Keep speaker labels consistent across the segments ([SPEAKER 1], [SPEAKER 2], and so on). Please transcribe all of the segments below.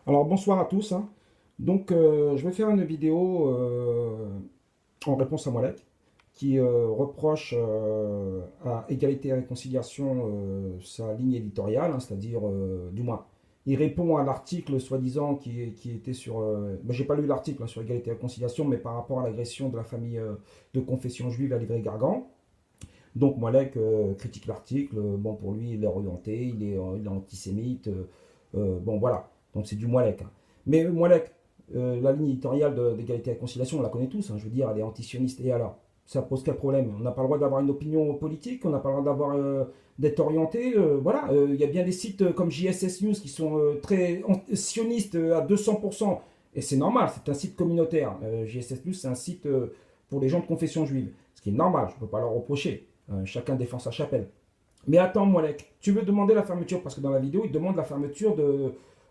[SPEAKER 1] Alors bonsoir à tous, hein. Donc je vais faire une vidéo en réponse à Moalek qui reproche à Égalité et Réconciliation sa ligne éditoriale, hein, c'est-à-dire du moins il répond à l'article soi-disant qui était sur... moi j'ai pas lu l'article hein, sur Égalité et Réconciliation, mais par rapport à l'agression de la famille de confession juive à Livry-Gargan. Donc Moalek critique l'article, bon pour lui il est orienté, il est antisémite, bon voilà, donc c'est du Moalek, hein. Mais Moalek, la ligne éditoriale d'égalité et réconciliation, on la connaît tous, hein, je veux dire, elle est antisioniste, et alors ça pose quel problème? On n'a pas le droit d'avoir une opinion politique, on n'a pas le droit d'être orienté, voilà, il y a bien des sites comme JSS News qui sont très sionistes à 200%, et c'est normal, c'est un site communautaire. JSS News c'est un site pour les gens de confession juive, ce qui est normal, je ne peux pas leur reprocher. Chacun défend sa chapelle. Mais attends, Moalek, tu veux demander la fermeture, parce que dans la vidéo, il demande la fermeture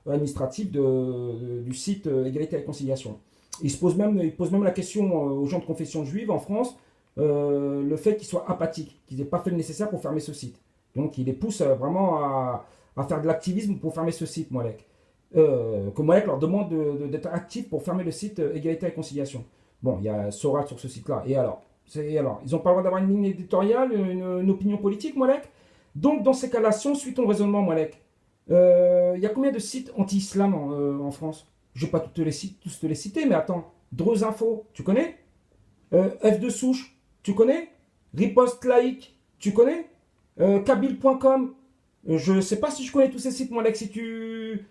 [SPEAKER 1] administrative du site Égalité et Réconciliation. Il pose même la question aux gens de confession juive en France, le fait qu'ils soient apathiques, qu'ils n'aient pas fait le nécessaire pour fermer ce site. Donc il les pousse vraiment à faire de l'activisme pour fermer ce site, Moalek. Que Moalek leur demande d'être actifs pour fermer le site Égalité et Réconciliation. Bon, il y a Soral sur ce site-là. Et alors, ils n'ont pas le droit d'avoir une ligne éditoriale, une opinion politique, Moalek. Donc, dans ces cas-là, si on suit ton raisonnement, Moalek, il y a combien de sites anti-islam en France? Je ne vais pas tous te les citer, mais attends. Dreux Info, tu connais? F de Souche, tu connais? Riposte Laïque, tu connais? Kabyle.com, je ne sais pas si je connais tous ces sites, Moalek. Si tu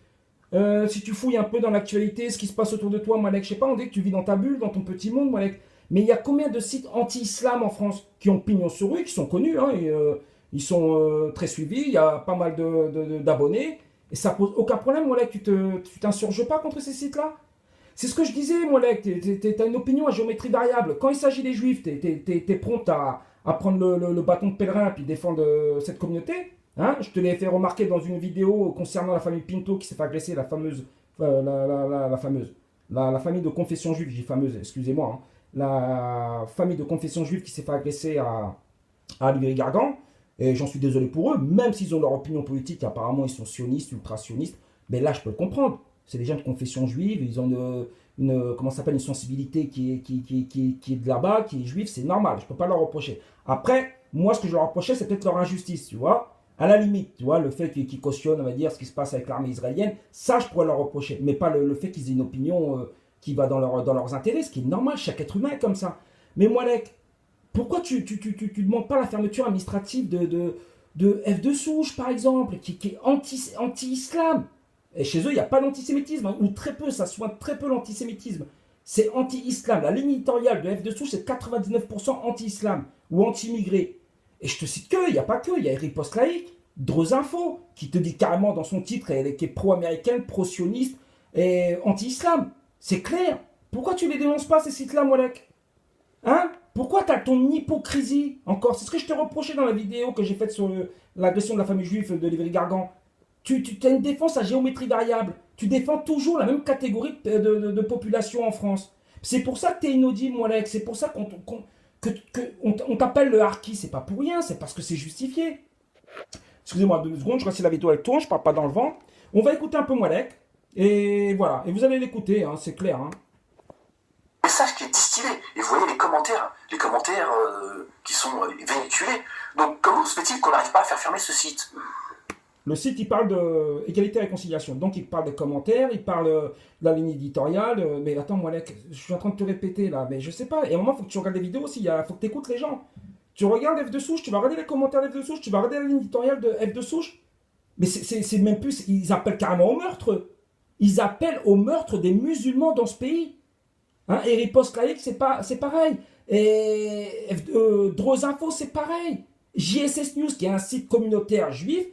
[SPEAKER 1] fouilles un peu dans l'actualité, ce qui se passe autour de toi, Malek, je sais pas, on dit que tu vis dans ta bulle, dans ton petit monde, Malek. Mais il y a combien de sites anti-islam en France qui ont pignon sur rue, qui sont connus, hein, et, ils sont très suivis, il y a pas mal d'abonnés, et ça pose aucun problème, Malek, tu t'insurges pas contre ces sites-là? C'est ce que je disais, Malek, t'as une opinion à géométrie variable. Quand il s'agit des juifs, t'es prompt à prendre le bâton de pèlerin puis défendre cette communauté. Hein, je te l'ai fait remarquer dans une vidéo concernant la famille Pinto qui s'est fait agresser, la fameuse, la famille de confession juive, j'ai fameuse, excusez-moi, hein, la famille de confession juive qui s'est fait agresser à Livry-Gargan. Et j'en suis désolé pour eux, même s'ils ont leur opinion politique, apparemment ils sont sionistes, ultra-sionistes, mais là je peux le comprendre. C'est des gens de confession juive, ils ont comment ça s'appelle, une sensibilité qui est de là-bas, qui est juive, c'est normal, je peux pas leur reprocher. Après, moi ce que je leur reprochais, c'est peut-être leur injustice, tu vois. À la limite, tu vois, le fait qu'ils cautionnent, on va dire, ce qui se passe avec l'armée israélienne, ça je pourrais leur reprocher, mais pas le fait qu'ils aient une opinion qui va dans leurs intérêts, ce qui est normal, chaque être humain est comme ça. Mais moi, Lek, pourquoi tu demandes pas la fermeture administrative de F de Souche, par exemple, qui est anti-islam? Et chez eux, il n'y a pas d'antisémitisme, hein, ou très peu, ça soigne très peu l'antisémitisme. C'est anti-islam. La ligne éditoriale de F de Souche, c'est 99% anti-islam ou anti-immigré. Et je te cite que, il n'y a pas que, il y a Riposte Laïque, Dreux Info, qui te dit carrément dans son titre qu'elle est pro-américaine, pro-sioniste et anti-islam. C'est clair. Pourquoi tu les dénonces pas, ces sites-là, Molek? Hein? Pourquoi t'as ton hypocrisie encore? C'est ce que je t'ai reproché dans la vidéo que j'ai faite sur l'agression de la famille juive de Livry-Gargan. Tu as une défense à géométrie variable. Tu défends toujours la même catégorie de population en France. C'est pour ça que tu es inaudible, Molek. C'est pour ça qu'on t'appelle le harki. C'est pas pour rien, c'est parce que c'est justifié. Excusez-moi 2 secondes, je reste la vidéo, elle tourne, je parle pas dans le vent. On va écouter un peu Molek. Et voilà. Et vous allez l'écouter, hein, c'est clair. Hein.
[SPEAKER 2] Message qui est distillé. Et vous voyez les commentaires qui sont véhiculés. Donc comment se fait-il qu'on n'arrive pas à faire fermer ce site?
[SPEAKER 1] Le site, il parle de égalité et réconciliation. Donc, il parle des commentaires, il parle de la ligne éditoriale. Mais attends, moi, je suis en train de te répéter là. Mais je sais pas. Et à un moment, il faut que tu regardes les vidéos aussi. Il faut que tu écoutes les gens. Tu regardes F de Souche, tu vas regarder les commentaires d'F de Souche, tu vas regarder la ligne éditoriale de F de Souche. Mais c'est même plus. Ils appellent carrément au meurtre. Ils appellent au meurtre des musulmans dans ce pays. Hein, et Riposte Laïque, c'est pareil. Et Dreux Info, c'est pareil. JSS News, qui est un site communautaire juif,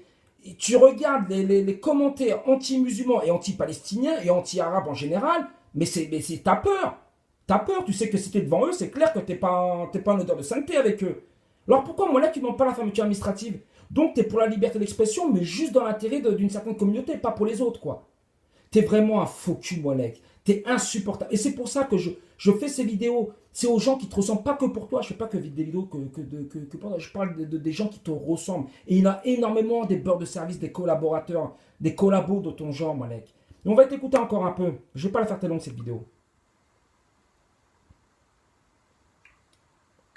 [SPEAKER 1] tu regardes les commentaires anti-musulmans et anti-palestiniens et anti-arabes en général, mais t'as peur. T'as peur, tu sais que si t'es devant eux, c'est clair que t'es pas en odeur de sainteté avec eux. Alors pourquoi moi là tu ne demandes pas la fermeture administrative? Donc t'es pour la liberté d'expression, mais juste dans l'intérêt d'une certaine communauté, pas pour les autres, quoi. T'es vraiment un faux cul, Molek. T'es insupportable. Et c'est pour ça que je fais ces vidéos. C'est aux gens qui te ressemblent, pas que pour toi. Je fais pas que des vidéos que pour toi. Je parle des gens qui te ressemblent. Et il y en a énormément des beurres de service, des collaborateurs, des collabos de ton genre, Molek. Et on va t'écouter encore un peu. Je vais pas la faire très longue cette vidéo.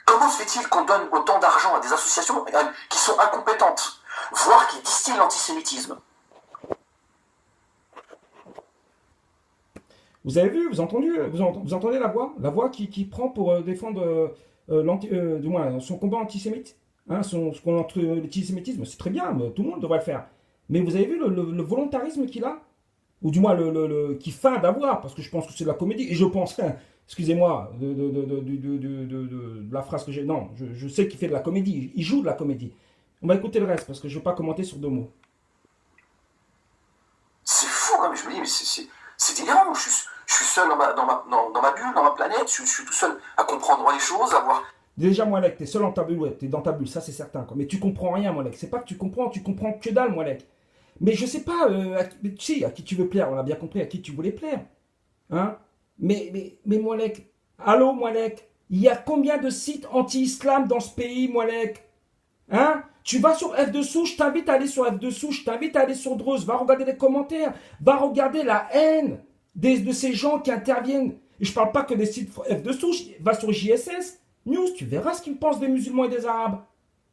[SPEAKER 2] Comment se fait-il qu'on donne autant d'argent à des associations qui sont incompétentes, voire qui distillent l'antisémitisme?
[SPEAKER 1] Vous avez vu, vous entendez la voix qui prend pour défendre du moins son combat antisémite, hein, contre l'antisémitisme, c'est très bien, mais tout le monde devrait le faire. Mais vous avez vu le volontarisme qu'il a, ou du moins qu'il feint d'avoir, parce que je pense que c'est de la comédie, et je pense, excusez-moi de la phrase que j'ai, non, je sais qu'il fait de la comédie, il joue de la comédie. On va écouter le reste, parce que je ne vais pas commenter sur deux mots.
[SPEAKER 2] C'est fou, hein, mais je me dis, mais c'est délirant. Je suis seul dans ma bulle, dans ma planète, je suis tout seul à comprendre les choses, à voir.
[SPEAKER 1] Déjà, Moalek, t'es seul dans ta bulle, ouais, t'es dans ta bulle, ça c'est certain. Quoi. Mais tu comprends rien, Moalek. C'est pas que tu comprends que dalle, Moalek. Mais je sais pas, tu sais, à qui tu veux plaire, on a bien compris à qui tu voulais plaire. Hein. Mais Moalek, allô, Moalek, il y a combien de sites anti-islam dans ce pays, Moalek? Hein? Tu vas sur F2Sous, je t'invite à aller sur F2Sous, je t'invite à aller sur Dreuze, va regarder les commentaires, va regarder la haine de ces gens qui interviennent. Et je parle pas que des sites F2Sous, va sur JSS News, tu verras ce qu'ils pensent des musulmans et des arabes.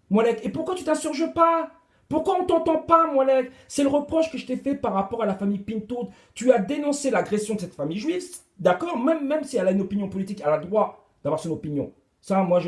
[SPEAKER 1] Moalek, et pourquoi tu t'insurges pas? Pourquoi on t'entend pas, Moalek? C'est le reproche que je t'ai fait par rapport à la famille Pinto. Tu as dénoncé l'agression de cette famille juive, d'accord? Même si elle a une opinion politique, elle a le droit d'avoir son opinion. Ça, moi,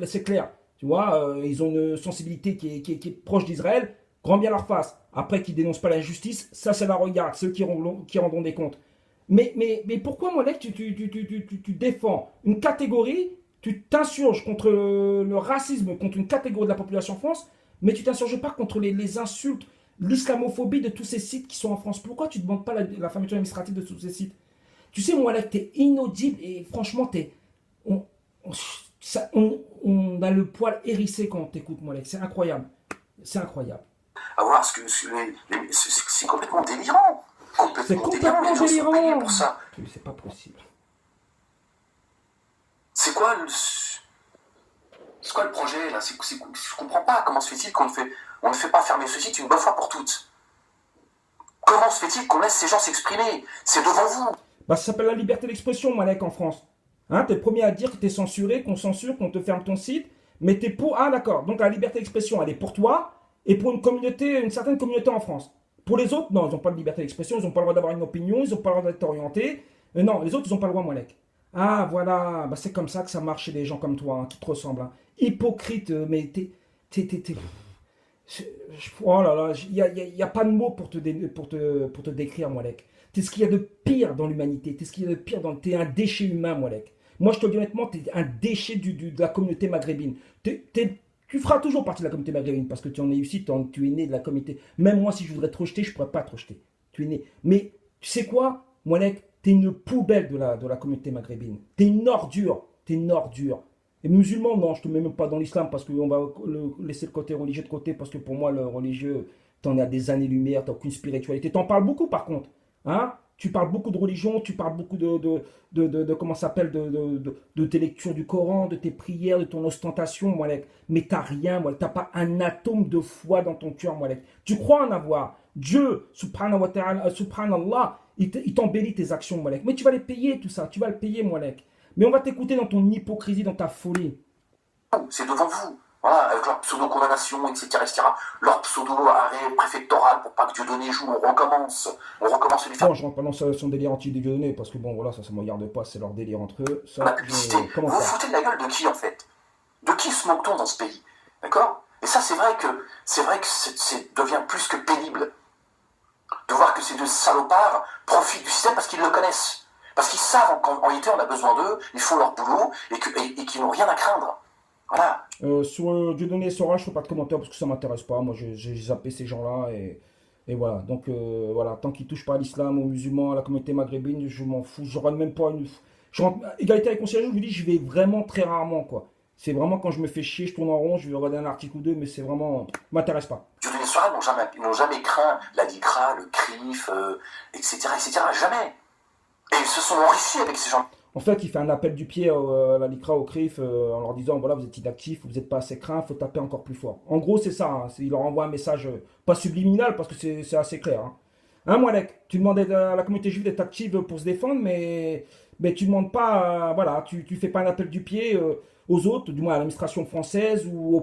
[SPEAKER 1] c'est clair. Tu vois, ils ont une sensibilité qui est proche d'Israël, grand bien leur face. Après, qu'ils dénoncent pas l'injustice, ça, c'est la regarde, c'est eux qui rendront des comptes. Mais pourquoi, Moalek, tu défends une catégorie, tu t'insurges contre le racisme, contre une catégorie de la population en France, mais tu t'insurges pas contre les insultes, l'islamophobie de tous ces sites qui sont en France. Pourquoi tu ne demandes pas la fermeture administrative de tous ces sites? Tu sais, Moalek, t'es inaudible et franchement, on a le poil hérissé quand on t'écoute, Moalek. C'est incroyable. C'est incroyable.
[SPEAKER 2] À voir c'est complètement délirant.
[SPEAKER 1] C'est
[SPEAKER 2] Complètement délirant. Les gens sont payés pour ça.
[SPEAKER 1] C'est pas possible.
[SPEAKER 2] C'est quoi le projet là? Je comprends pas. Comment se fait-il qu'on ne fait pas fermer ce site une bonne fois pour toutes? Comment se fait-il qu'on laisse ces gens s'exprimer? C'est devant vous.
[SPEAKER 1] Bah, ça s'appelle la liberté d'expression, Moalek, en France. Hein, t'es le premier à dire que t'es censuré, qu'on censure, qu'on te ferme ton site, mais t'es pour... Ah, d'accord. Donc la liberté d'expression, elle est pour toi et pour une certaine communauté en France. Pour les autres, non, ils n'ont pas de liberté d'expression, ils n'ont pas le droit d'avoir une opinion, ils n'ont pas le droit d'être orientés. Non, les autres, ils n'ont pas le droit, Moalek. Ah, voilà, bah, c'est comme ça que ça marche chez des gens comme toi, hein, qui te ressemblent. Hein. Hypocrite, mais oh là là, il n'y a pas de mots pour te décrire, Moalek. T'es ce qu'il y a de pire dans l'humanité. T'es ce qu'il y a de pire dans... T'es un déchet humain, Moalek. Moi, je te le dis honnêtement, t'es un déchet de la communauté maghrébine. Tu feras toujours partie de la communauté maghrébine parce que tu en es issu, tu es né de la communauté. Même moi, si je voudrais te rejeter, je ne pourrais pas te rejeter. Tu es né. Mais tu sais quoi, Moalek, t'es une poubelle de la communauté maghrébine. T'es une ordure. T'es une ordure. Et musulman, non, je te mets même pas dans l'islam parce qu'on va laisser le côté religieux de côté parce que pour moi, le religieux, t'en as des années-lumière, t'as aucune spiritualité. T'en parles beaucoup par contre. Hein? Tu parles beaucoup de religion, tu parles beaucoup comment ça s'appelle, de tes lectures du Coran, de tes prières, de ton ostentation, Moalek. Mais t'as rien, Moalek. T'as pas un atome de foi dans ton cœur, Moalek. Tu crois en avoir. Dieu, subhanahu wa ta'ala, subhanallah, il t'embellit tes actions, Moalek. Mais tu vas les payer, tout ça. Tu vas le payer, Moalek. Mais on va t'écouter dans ton hypocrisie, dans ta folie.
[SPEAKER 2] C'est devant vous. Voilà, avec leur pseudo-condamnation, etc., leur pseudo-arrêt préfectoral pour pas que Dieudonné joue, on recommence les
[SPEAKER 1] faire. Non, je rentre pas dans son délire anti-Dieudonné, parce que bon, voilà, ça me regarde pas, c'est leur délire entre eux. Ça,
[SPEAKER 2] la publicité, vous vous foutez de la gueule de qui, en fait? De qui se moque-t-on dans ce pays? D'accord? Et ça, c'est vrai que devient plus que pénible de voir que ces deux salopards profitent du système parce qu'ils le connaissent. Parce qu'ils savent qu'en réalité, on a besoin d'eux, ils font leur boulot, et qu'ils n'ont rien à craindre. Voilà.
[SPEAKER 1] Sur Dieudonné et Sora, je ne fais pas de commentaires parce que ça ne m'intéresse pas. Moi, j'ai zappé ces gens-là et voilà. Donc, voilà, tant qu'ils ne touchent pas à l'islam, aux musulmans, à la communauté maghrébine, je m'en fous. Je rentre même pas une. Égalité avec conciliation, je vous dis, je vais vraiment très rarement, quoi. C'est vraiment quand je me fais chier, je tourne en rond, je vais regarder un article ou deux, mais c'est vraiment. m'intéresse pas.
[SPEAKER 2] Dieudonné et Sora n'ont jamais craint la DICRA, le CRIF, etc., etc. Jamais. Et ils se sont enrichis avec ces gens.
[SPEAKER 1] En fait, il fait un appel du pied à la LICRA, au CRIF, en leur disant, voilà, vous êtes inactifs, vous n'êtes pas assez craint, il faut taper encore plus fort. En gros, c'est ça. Hein, il leur envoie un message, pas subliminal, parce que c'est assez clair. Hein. Hein, Moalek, tu demandais à la communauté juive d'être active pour se défendre, mais tu ne demandes pas, voilà, tu fais pas un appel du pied aux autres, du moins à l'administration française ou au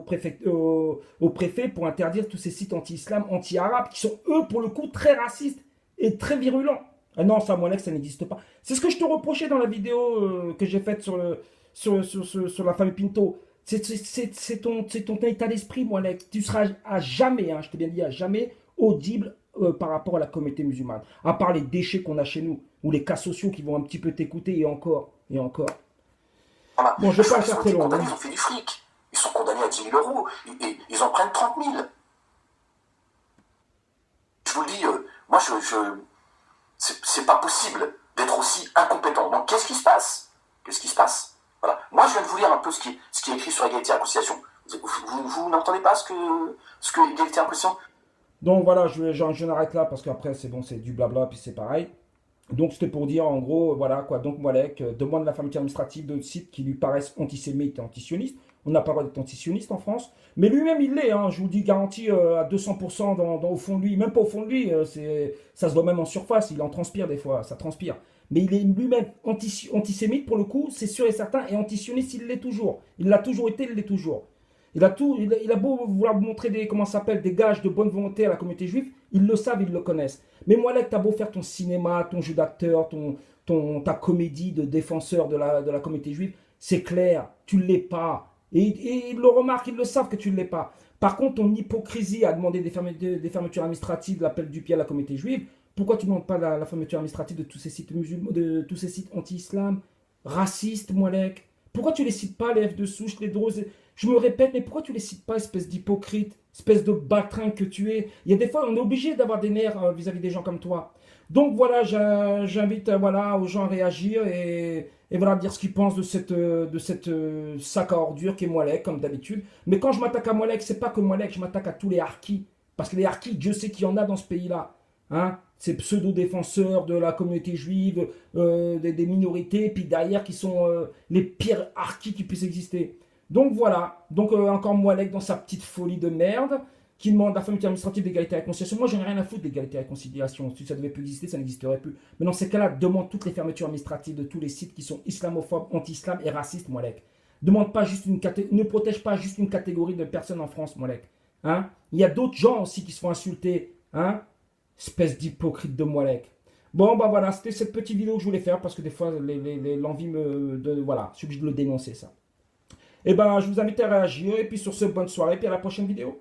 [SPEAKER 1] préfet pour interdire tous ces sites anti-islam, anti-arabes, qui sont eux, pour le coup, très racistes et très virulents. Ah non, ça, Moalek, ça n'existe pas. C'est ce que je te reprochais dans la vidéo que j'ai faite sur la famille Pinto. C'est ton état d'esprit, Moalek. Tu seras à jamais, hein, je t'ai bien dit, à jamais audible par rapport à la communauté musulmane. À part les déchets qu'on a chez nous, ou les cas sociaux qui vont un petit peu t'écouter, et encore, et encore.
[SPEAKER 2] Voilà.
[SPEAKER 1] Bon, je vais pas le
[SPEAKER 2] Ils
[SPEAKER 1] faire
[SPEAKER 2] ont
[SPEAKER 1] très
[SPEAKER 2] été
[SPEAKER 1] long.
[SPEAKER 2] condamnés,
[SPEAKER 1] Hein.
[SPEAKER 2] ils ont fait du fric. Ils sont condamnés à 10 000 euros. Et ils en prennent 30 000. Je vous le dis, moi, c'est pas possible d'être aussi incompétent. Donc, qu'est-ce qui se passe? Qu'est-ce qui se passe? Voilà. Moi, je viens de vous lire un peu ce qui est écrit sur égalité et réconciliation. Vous n'entendez pas ce que égalité et réconciliation?
[SPEAKER 1] Donc voilà, je n'arrête là parce qu'après c'est bon, c'est du blabla, puis c'est pareil. Donc c'était pour dire en gros, voilà quoi. Donc Moalek demande la fermeture administrative de sites qui lui paraissent antisémites et antisionistes. On n'a pas le droit d'être antisioniste en France, mais lui-même il l'est. Hein, je vous dis garanti à 200% au fond de lui, même pas au fond de lui. Ça se voit même en surface. Il en transpire des fois, ça transpire. Mais il est lui-même antisémite pour le coup, c'est sûr et certain. Et antisioniste, il l'est toujours. Il l'a toujours été, il l'est toujours. Il a beau vouloir montrer comment ça s'appelle, des gages de bonne volonté à la communauté juive, ils le savent, ils le connaissent. Mais moi, là, t'as beau faire ton cinéma, ton jeu d'acteur, ta comédie de défenseur de la communauté juive, c'est clair, tu ne l'es pas. Et ils le remarquent, ils le savent que tu ne l'es pas. Par contre, ton hypocrisie à demander des fermetures administratives, l'appel du pied à la communauté juive, pourquoi tu ne demandes pas la fermeture administrative de tous ces sites musulmans, de tous ces sites anti-islam, racistes, Moalek? Pourquoi tu les cites pas, les F de souche, les Drozes? Je me répète, mais pourquoi tu les cites pas, espèce d'hypocrite, espèce de baltringue que tu es? Il y a des fois, on est obligé d'avoir des nerfs vis-à-vis des gens comme toi. Donc voilà, j'invite voilà, aux gens à réagir et voilà, dire ce qu'ils pensent de cette sac à ordures qui est Moalek, comme d'habitude. Mais quand je m'attaque à Moalek, c'est pas que Moalek, je m'attaque à tous les harkis. Parce que les harkis, Dieu sait qu'il y en a dans ce pays-là. Hein, ces pseudo-défenseurs de la communauté juive, des minorités, puis derrière qui sont les pires harkis qui puissent exister. Donc voilà, donc encore Moalek dans sa petite folie de merde, qui demande la fermeture administrative d'égalité et réconciliation. Moi, j'en ai rien à foutre d'égalité et réconciliation. Si ça devait plus exister, ça n'existerait plus. Mais dans ces cas-là, demande toutes les fermetures administratives de tous les sites qui sont islamophobes, anti-islam et racistes, Moalek. Demande pas juste ne protège pas juste une catégorie de personnes en France, Moalek. Hein, il y a d'autres gens aussi qui se font insulter. Hein, espèce d'hypocrite de Moalek. Bon, bah voilà, c'était cette petite vidéo que je voulais faire parce que des fois, l'envie voilà, je suis obligé de le dénoncer, ça. Et ben, je vous invite à réagir. Et puis sur ce, bonne soirée. Et puis à la prochaine vidéo.